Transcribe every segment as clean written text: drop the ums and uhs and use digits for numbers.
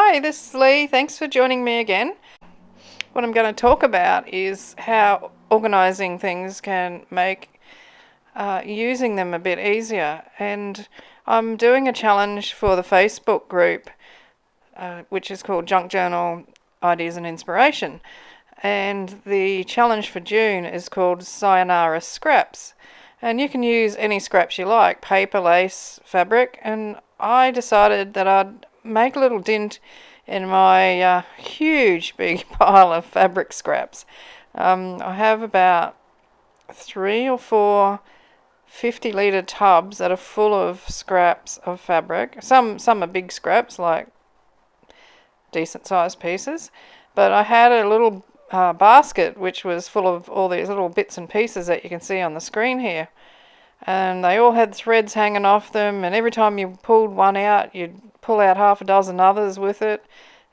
Hi, this is Lee. Thanks for joining me again. What I'm going to talk about is how organising things can make using them a bit easier. And I'm doing a challenge for the Facebook group, which is called Junkjournal Ideas and Inspiration. And the challenge for June is called Sayonara scraps. And you can use any scraps you like, paper, lace, fabric. And I decided that I'd make a little dint in my huge big pile of fabric scraps. I have about 3 or 4 50-litre tubs that are full of scraps of fabric. Some are big scraps, like decent sized pieces, but I had a little basket which was full of all these little bits and pieces that you can see on the screen here, and they all had threads hanging off them, and every time you pulled one out you'd pull out half a dozen others with it,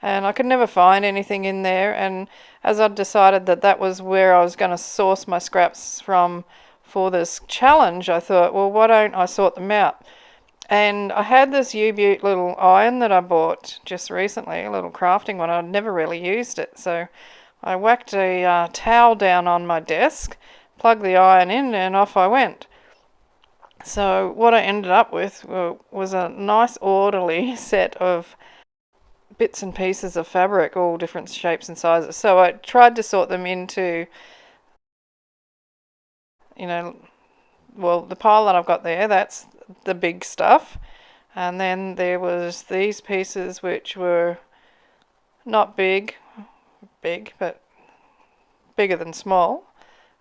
and I could never find anything in there. And as I'd decided that that was where I was going to source my scraps from for this challenge, I thought, well, why don't I sort them out? And I had this U-Butte little iron that I bought just recently, a little crafting one. I'd never really used it, so I whacked a towel down on my desk, plugged the iron in, and off I went. So what I ended up with was a nice orderly set of bits and pieces of fabric, all different shapes and sizes. So I tried to sort them into, well, the pile that I've got there, that's the big stuff. And then there was these pieces which were not big, but bigger than small.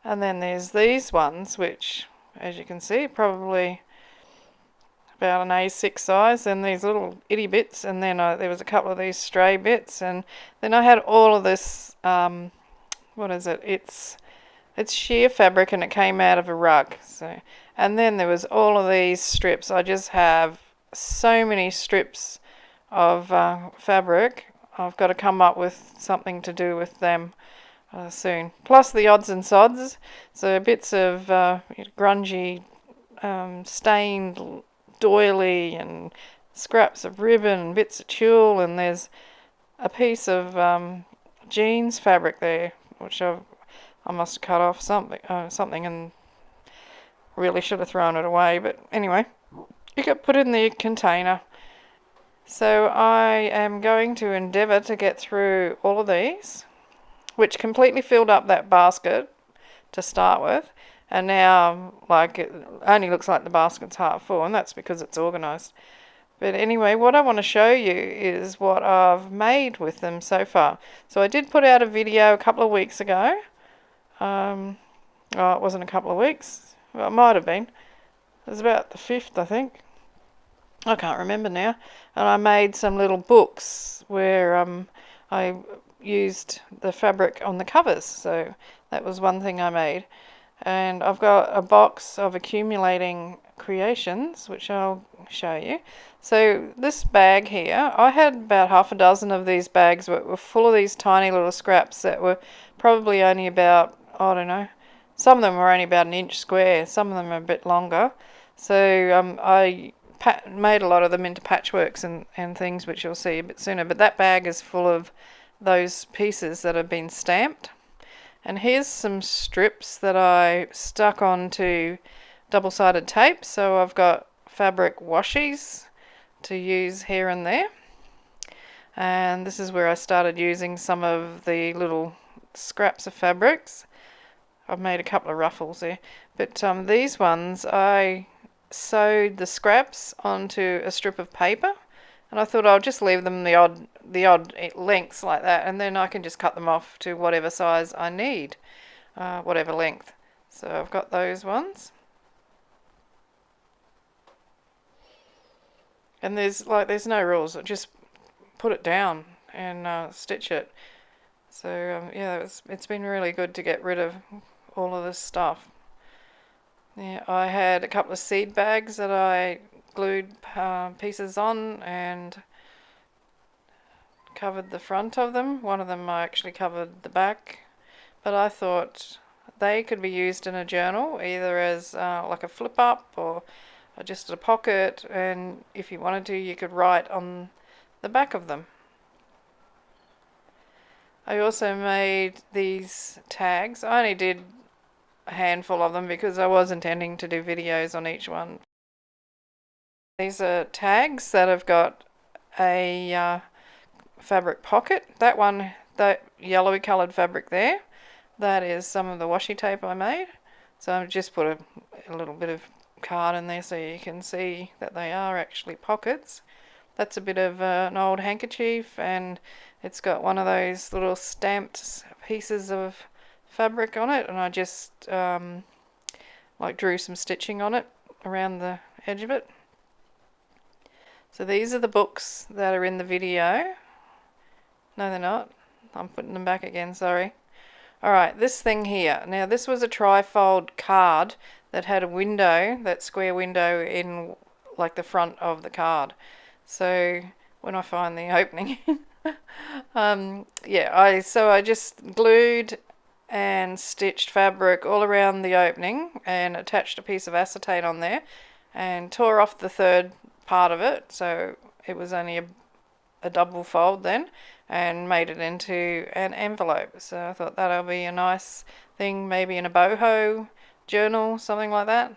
And then there's these ones which, as you can see, probably about an A6 size, and these little itty bits, and then there was a couple of these stray bits, and then I had all of this, what is it, it's sheer fabric, and it came out of a rug. So, and then there was all of these strips. I just have so many strips of fabric. I've got to come up with something to do with them soon. Plus the odds and sods, so bits of grungy, stained doily, and scraps of ribbon, and bits of tulle, and there's a piece of jeans fabric there, which I must have cut off something and really should have thrown it away, but anyway, it got put in the container. So I am going to endeavour to get through all of these, which completely filled up that basket to start with, and now it only looks like the basket's half full, and that's because it's organised. But anyway, what I want to show you is what I've made with them so far. So I did put out a video a couple of weeks ago. It wasn't a couple of weeks. Well, it might have been. It was about the 5th, I think. I can't remember now. And I made some little books where I used the fabric on the covers. So that was one thing I made. And I've got a box of accumulating creations, which I'll show you. So this bag here, I had about half a dozen of these bags that were full of these tiny little scraps that were probably only about, I don't know, some of them were only about an inch square, some of them are a bit longer. So I made a lot of them into patchworks and things, which you'll see a bit sooner. But that bag is full of those pieces that have been stamped. And here's some strips that I stuck onto double-sided tape. So I've got fabric washies to use here and there. And this is where I started using some of the little scraps of fabrics. I've made a couple of ruffles there. But these ones, I sewed the scraps onto a strip of paper. And I thought I'll just leave them the odd lengths like that, and then I can just cut them off to whatever size I need, whatever length. So I've got those ones. And there's no rules. Just put it down and stitch it. So yeah, it's been really good to get rid of all of this stuff. Yeah, I had a couple of seed bags that I glued pieces on and covered the front of them. One of them I actually covered the back, but I thought they could be used in a journal, either as like a flip up or just a pocket, and if you wanted to, you could write on the back of them. I also made these tags. I only did a handful of them because I was intending to do videos on each one. These are tags that have got a fabric pocket. That one, that yellowy coloured fabric there, that is some of the washi tape I made. So I've just put a little bit of card in there so you can see that they are actually pockets. That's a bit of an old handkerchief, and it's got one of those little stamped pieces of fabric on it, and I just like drew some stitching on it around the edge of it. So these are the books that are in the video. No, they're not. I'm putting them back again, sorry. Alright, this thing here. Now this was a trifold card that had a window, that square window in like the front of the card. So when I find the opening, yeah, I just glued and stitched fabric all around the opening and attached a piece of acetate on there and tore off the third part of it, so it was only a double fold then, and made it into an envelope. So I thought that'll be a nice thing, maybe in a boho journal, something like that.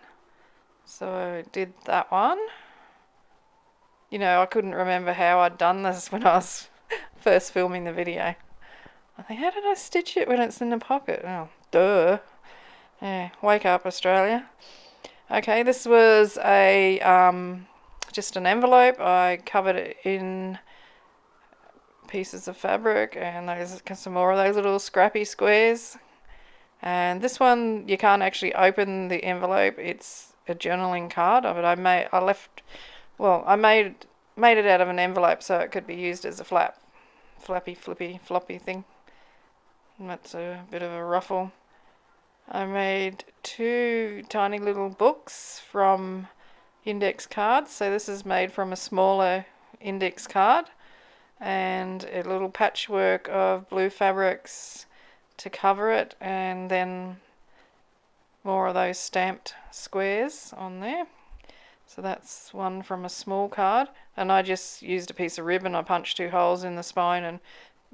So I did that one. You know, I couldn't remember how I'd done this when I was first filming the video. I think, how did I stitch it when it's in the pocket? Oh, duh. Yeah, wake up, Australia. Okay, this was a just an envelope. I covered it in pieces of fabric, and there's some more of those little scrappy squares. And this one, you can't actually open the envelope. It's a journaling card, but I made it out of an envelope so it could be used as a floppy thing. And that's a bit of a ruffle. I made two tiny little books from index cards. So this is made from a smaller index card, and a little patchwork of blue fabrics to cover it, and then more of those stamped squares on there. So that's one from a small card, and I just used a piece of ribbon. I punched 2 holes in the spine and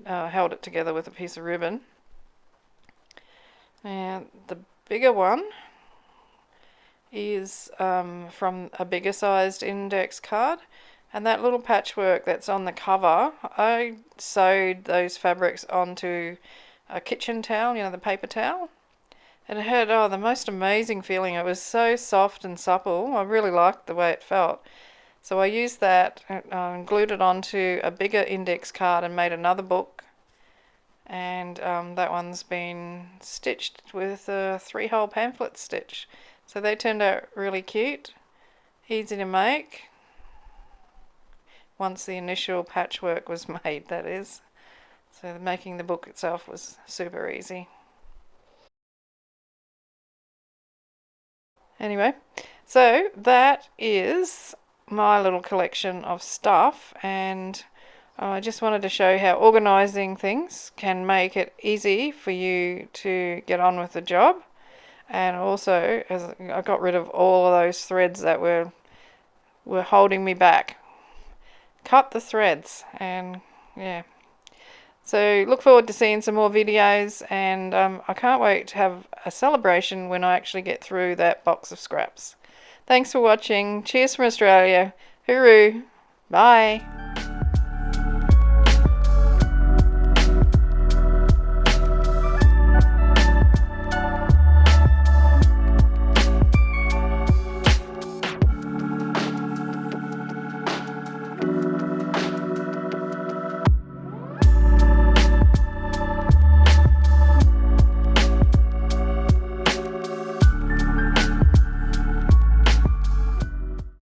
held it together with a piece of ribbon. And the bigger one is from a bigger sized index card, and that little patchwork that's on the cover, I sewed those fabrics onto a kitchen towel, you know, the paper towel, and it had the most amazing feeling. It was so soft and supple. I really liked the way it felt. So I used that and glued it onto a bigger index card and made another book, and that one's been stitched with a 3-hole pamphlet stitch. So they turned out really cute, easy to make, once the initial patchwork was made, that is. So making the book itself was super easy. Anyway, so that is my little collection of stuff, and I just wanted to show how organising things can make it easy for you to get on with the job. And also, as I got rid of all of those threads that were holding me back. Cut the threads, and yeah. So look forward to seeing some more videos, and I can't wait to have a celebration when I actually get through that box of scraps. Thanks for watching. Cheers from Australia. Hooroo. Bye.